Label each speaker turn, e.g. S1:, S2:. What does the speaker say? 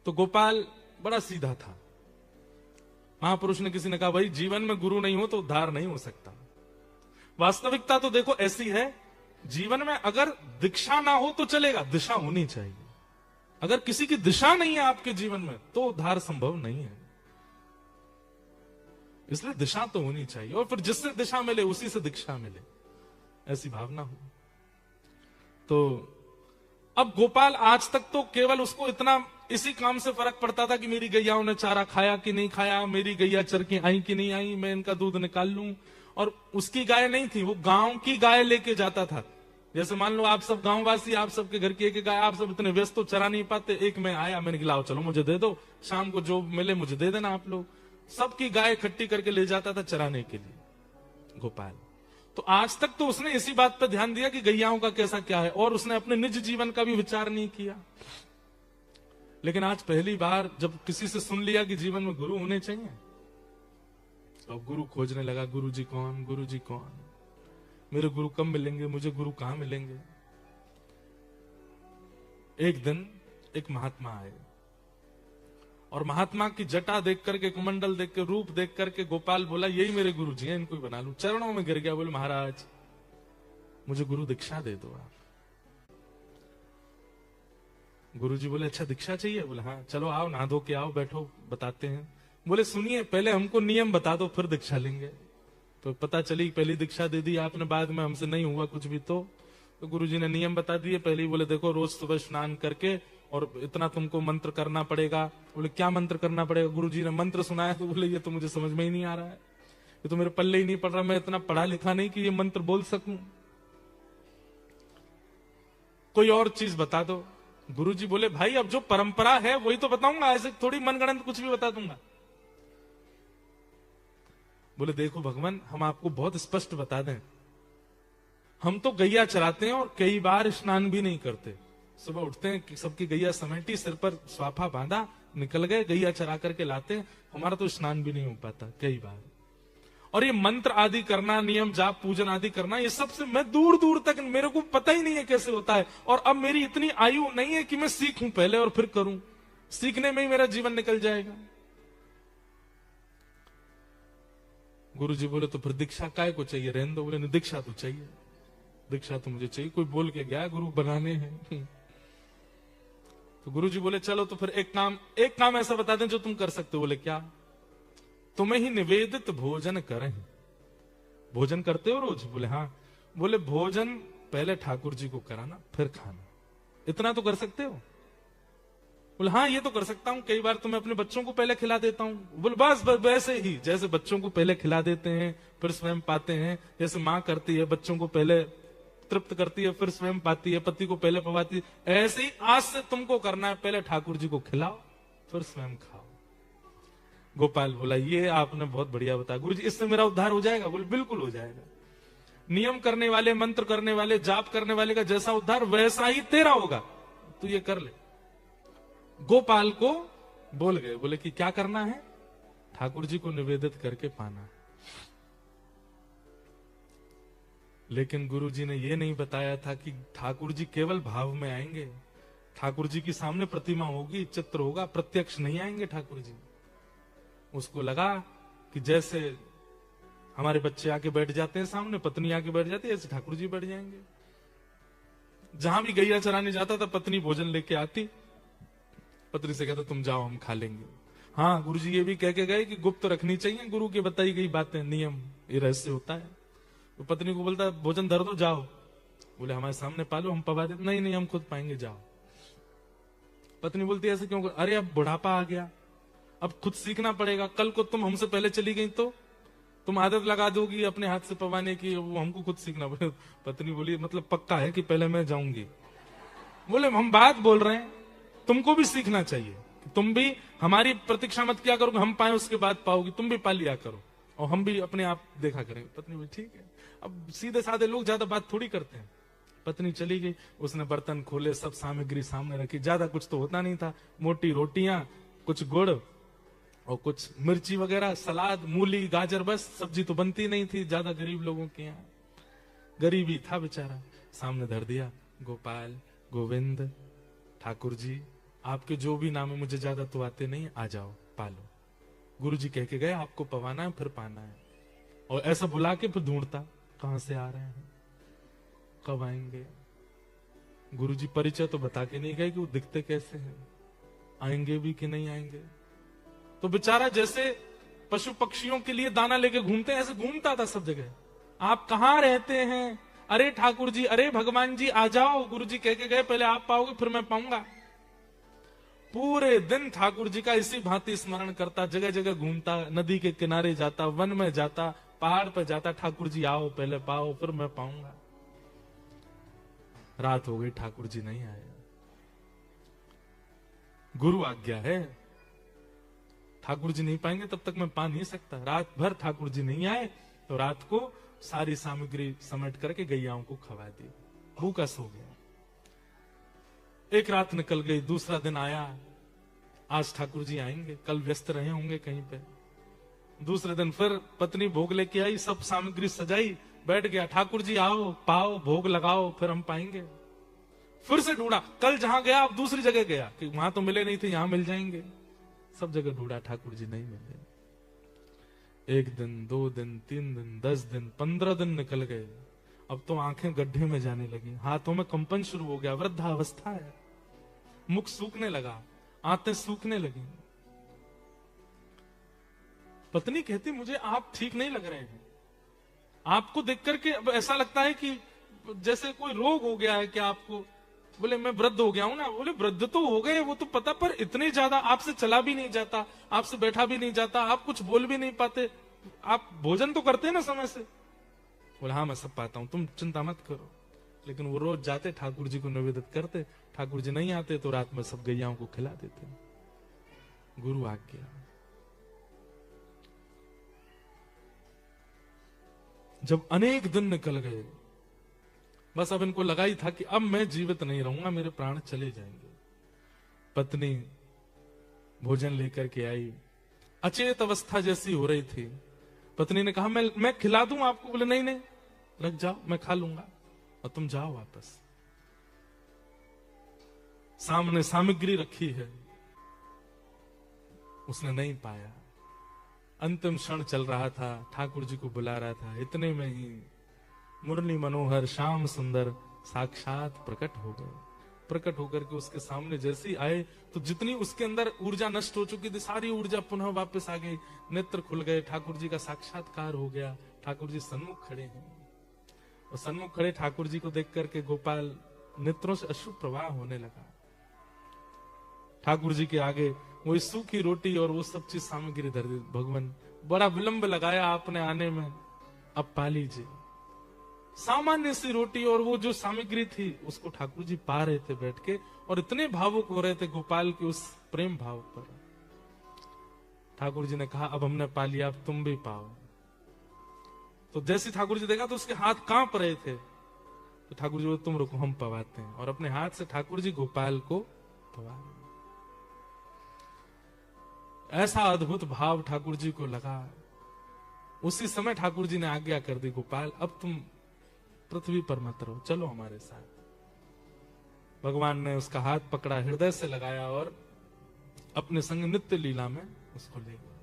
S1: तो गोपाल बड़ा सीधा था। महापुरुष ने किसी ने कहा, भाई जीवन में गुरु नहीं हो तो उद्धार नहीं हो सकता। वास्तविकता तो देखो ऐसी है, जीवन में अगर दीक्षा ना हो तो चलेगा, दिशा होनी चाहिए। अगर किसी की दिशा नहीं है आपके जीवन में तो उद्धार संभव नहीं है। इसलिए दिशा तो होनी चाहिए, और फिर जिससे दिशा मिले उसी से दीक्षा मिले, ऐसी भावना हो। तो अब गोपाल आज तक तो केवल उसको इतना इसी काम से फर्क पड़ता था कि मेरी गैयाओं ने चारा खाया कि नहीं खाया, मेरी गैया चर के आई कि नहीं आई, मैं इनका दूध निकाल लूं। और उसकी गाय नहीं थी, वो गांव की गाय लेके जाता था। जैसे मान लो आप सब गांववासी, आप सबके घर की एक गाय, आप सब इतने व्यस्त तो चरा नहीं पाते। एक मैं आया, मैंने खिलाओ, चलो मुझे दे दो, शाम को जो मिले मुझे दे देना आप लोग। सबकी गाय इकट्ठी करके ले जाता था चराने के लिए गोपाल। तो आज तक तो उसने इसी बात पर ध्यान दिया कि गैयाओं का कैसा क्या है, और उसने अपने निज जीवन का भी विचार नहीं किया। लेकिन आज पहली बार जब किसी से सुन लिया कि जीवन में गुरु होने चाहिए, तो गुरु खोजने लगा, गुरु जी कौन, गुरु जी कौन, मेरे गुरु कब मिलेंगे, मुझे गुरु कहां मिलेंगे। एक दिन एक महात्मा आए, और महात्मा की जटा देख करके, कुमंडल देख के, रूप देख करके गोपाल बोला, यही मेरे गुरु जी हैं, इनको ही बना लूं। चरणों में गिर गया, बोले महाराज मुझे गुरु दीक्षा दे दो आप। गुरु जी बोले, अच्छा दीक्षा चाहिए? बोले हाँ, चलो आओ, नहा धो के आओ, बैठो, बताते हैं। बोले सुनिए, पहले हमको नियम बता दो, फिर दीक्षा लेंगे। तो पता चली पहली दीक्षा दे दी आपने, बाद में हमसे नहीं हुआ कुछ भी। तो गुरु जी ने नियम बता दिए। पहले ही बोले, देखो रोज सुबह स्नान करके और इतना तुमको मंत्र करना पड़ेगा। बोले क्या मंत्र करना पड़ेगा? गुरु जी ने मंत्र सुनाया। तो बोले ये तो मुझे समझ में ही नहीं आ रहा है, ये तो मेरे पल्ले ही नहीं पड़ रहा, मैं इतना पढ़ा लिखा नहीं कि ये मंत्र बोल सकूं, कोई और चीज बता दो। गुरु जी बोले, भाई अब जो परंपरा है वही तो बताऊंगा, ऐसे थोड़ी मनगढ़ंत कुछ भी बता दूंगा। बोले देखो भगवान, हम आपको बहुत स्पष्ट बता दें, हम तो गैया चराते हैं और कई बार स्नान भी नहीं करते। सुबह उठते हैं कि सबकी गैया समेटी, सिर पर स्वाफा बांधा, निकल गए, गैया चरा करके लाते हैं, हमारा तो स्नान भी नहीं हो पाता कई बार। और ये मंत्र आदि करना, नियम जाप पूजन आदि करना, ये सबसे मैं दूर दूर तक मेरे को पता ही नहीं है कैसे होता है। और अब मेरी इतनी आयु नहीं है कि मैं सीखूं पहले और फिर करूं, सीखने में ही मेरा जीवन निकल जाएगा। गुरु जी बोले, तो फिर दीक्षा काय को चाहिए? रहने दो। बोले नहीं, दीक्षा तो चाहिए, दीक्षा तो मुझे चाहिए, कोई बोल के गया गुरु बनाने हैं। तो गुरु जी बोले, चलो तो फिर एक काम ऐसा बता दें जो तुम कर सकते हो। बोले क्या? तुम्हें ही निवेदित भोजन करें। भोजन करते हो रोज? बोले हाँ। बोले भोजन पहले ठाकुर जी को कराना, फिर खाना, इतना तो कर सकते हो? बोले हाँ ये तो कर सकता हूं, कई बार तो मैं अपने बच्चों को पहले खिला देता हूं। बोले बस वैसे ही, जैसे बच्चों को पहले खिला देते हैं फिर स्वयं पाते हैं, जैसे माँ करती है, बच्चों को पहले तृप्त करती है फिर स्वयं पाती है, पति को पहले पवाती है, ऐसे ही आज से तुमको करना है, पहले ठाकुर जी को खिलाओ फिर स्वयं खाओ। गोपाल बोला, ये आपने बहुत बढ़िया बताया गुरु जी, इससे मेरा उद्धार हो जाएगा? बोले बिल्कुल हो जाएगा। नियम करने वाले, मंत्र करने वाले, जाप करने वाले का जैसा उद्धार वैसा ही तेरा होगा, तू ये कर ले। गोपाल को बोल गए, बोले कि क्या करना है? ठाकुर जी को निवेदित करके पाना। लेकिन गुरु जी ने यह नहीं बताया था कि ठाकुर जी केवल भाव में आएंगे, ठाकुर जी की सामने प्रतिमा होगी, चित्र होगा, प्रत्यक्ष नहीं आएंगे ठाकुर जी। उसको लगा कि जैसे हमारे बच्चे आके बैठ जाते हैं सामने, पत्नी आके बैठ जाती है, ऐसे ठाकुर जी बैठ जाएंगे। जहां भी गैया चराने जाता था पत्नी भोजन लेके आती, पत्नी से कहता तुम जाओ हम खा लेंगे। हाँ गुरु जी ये भी कह के गए कि गुप्त रखनी चाहिए गुरु की बताई गई बातें, नियम, ये रहस्य होता है। तो पत्नी को बोलता भोजन धर दो, जाओ। बोले हमारे सामने पालो, हम पवा देते। नहीं नहीं हम खुद पाएंगे, जाओ। पत्नी बोलती ऐसे क्यों? अरे अब बुढ़ापा आ गया, अब खुद सीखना पड़ेगा, कल को तुम हमसे पहले चली गई तो तुम आदत लगा दोगी अपने हाथ से पवाने की, वो हमको खुद सीखना पड़ेगा। पत्नी बोली मतलब पक्का है कि पहले मैं जाऊंगी? बोले हम बात बोल रहे हैं, तुमको भी सीखना चाहिए, तुम भी हमारी प्रतीक्षा मत किया करो, हम पाए उसके बाद पाओगी, तुम भी पा लिया करो और हम भी अपने आप देखा करेंगे। पत्नी बोली ठीक है। अब सीधे साधे लोग ज्यादा बात थोड़ी करते हैं। पत्नी चली गई, उसने बर्तन खोले, सब सामग्री सामने रखी, ज्यादा कुछ तो होता नहीं था, मोटी रोटियां, कुछ गुड़ और कुछ मिर्ची वगैरह, सलाद, मूली, गाजर, बस सब्जी तो बनती नहीं थी, ज्यादा गरीब लोगों के यहाँ, गरीबी था बेचारा। सामने धर दिया, गोपाल, गोविंद, ठाकुर जी, आपके जो भी नाम है मुझे ज्यादा तो आते नहीं, आ जाओ पालो। गुरुजी कह के गए आपको पवाना है फिर पाना है। और ऐसा बुला के फिर ढूंढता कहां से आ रहे हैं, कब आएंगे। गुरुजी परिचय तो बता के नहीं गए कि वो दिखते कैसे हैं, आएंगे भी कि नहीं आएंगे। तो बेचारा जैसे पशु पक्षियों के लिए दाना लेके घूमते हैं ऐसे घूमता था सब जगह। आप कहां रहते हैं, अरे ठाकुर जी, अरे भगवान जी आ जाओ। गुरुजी कह के गए पहले आप पाओगे फिर मैं पाऊंगा। पूरे दिन ठाकुर जी का इसी भांति स्मरण करता, जगह जगह घूमता, नदी के किनारे जाता, वन में जाता, पहाड़ पर जाता, ठाकुर जी आओ पहले पाओ फिर मैं पाऊंगा। रात हो गई, ठाकुर जी नहीं आए। गुरु आज्ञा है, ठाकुर जी नहीं पाएंगे तब तक मैं पा नहीं सकता। रात भर ठाकुर जी नहीं आए तो रात को सारी सामग्री समेट करके गैयाओं को खवा दी, भूखा सो गया। एक रात निकल गई, दूसरा दिन आया, आज ठाकुर जी आएंगे, कल व्यस्त रहे होंगे कहीं पे। दूसरे दिन फिर पत्नी भोग लेके आई, सब सामग्री सजाई, बैठ गया, ठाकुर जी आओ पाओ भोग लगाओ फिर हम पाएंगे। फिर से ढूंढा, कल जहां गया अब दूसरी जगह गया कि वहां तो मिले नहीं थे, यहां मिल जाएंगे। सब जगह ढूंढा, ठाकुर जी नहीं मिले। 1 दिन 2 दिन 3 दिन 10 दिन 15 दिन निकल गए। अब तो आंखें गड्ढे में जाने लगी, हाथों में कंपन शुरू हो गया, वृद्धावस्था है, मुख सूखने लगा, आंतें सूखने लगी। पत्नी कहती मुझे आप ठीक नहीं लग रहे हैं, आपको देख करके अब ऐसा लगता है कि जैसे कोई रोग हो गया है क्या आपको। बोले मैं वृद्ध हो गया हूं ना। बोले वृद्ध तो हो गए वो तो पता, पर इतने ज्यादा आपसे चला भी नहीं जाता, आपसे बैठा भी नहीं जाता, आप कुछ बोल भी नहीं पाते, आप भोजन तो करते हैं ना समय से। बोले हाँ मैं सब पाता हूं, तुम चिंता मत करो। लेकिन वो रोज जाते ठाकुर जी को निवेदित करते, ठाकुर जी नहीं आते तो रात में सब गैयाओं को खिला देते। गुरु आज्ञा। जब अनेक दिन निकल गए, बस अब इनको लगा ही था कि अब मैं जीवित नहीं रहूंगा, मेरे प्राण चले जाएंगे। पत्नी भोजन लेकर के आई, अचेत अवस्था जैसी हो रही थी। पत्नी ने कहा मैं खिला दूं आपको। बोले नहीं नहीं रख जाओ, मैं खा लूंगा और तुम जाओ वापस। सामने सामग्री रखी है, उसने नहीं पाया। अंतिम क्षण चल रहा था, ठाकुर जी को बुला रहा था, इतने में ही मुरली मनोहर श्याम सुंदर साक्षात प्रकट हो गए। प्रकट होकर के उसके सामने जैसे ही आए तो जितनी उसके अंदर ऊर्जा नष्ट हो चुकी थी सारी ऊर्जा पुनः वापस आ गई, नेत्र खुल गए, ठाकुर जी का साक्षात्कार हो गया। ठाकुर जी सन्मुख खड़े हैं और सन्मुख खड़े ठाकुर जी को देख करके गोपाल नेत्रों से अश्रु प्रवाह होने लगा। ठाकुर जी के आगे वो सूखी रोटी और वो सब चीज सामग्री धर दी। भगवान बड़ा विलंब लगाया आपने आने में, अब पा लीजिए। सामान्य सी रोटी और वो जो सामग्री थी उसको ठाकुर जी पा रहे थे बैठ के, और इतने भावुक हो रहे थे गोपाल के उस प्रेम भाव पर। ठाकुर जी ने कहा अब हमने पा लिया, अब तुम भी पाओ। तो जैसे ठाकुर जी देखा तो उसके हाथ कांप रहे थे, तो ठाकुर जी बोले तुम रुको हम पवाते हैं, और अपने हाथ से ठाकुर जी गोपाल को पवा। ऐसा अद्भुत भाव ठाकुर जी को लगा। उसी समय ठाकुर जी ने आज्ञा कर दी, गोपाल अब तुम पृथ्वी पर मत रहो, चलो हमारे साथ। भगवान ने उसका हाथ पकड़ा, हृदय से लगाया और अपने संग नित्य लीला में उसको ले गया।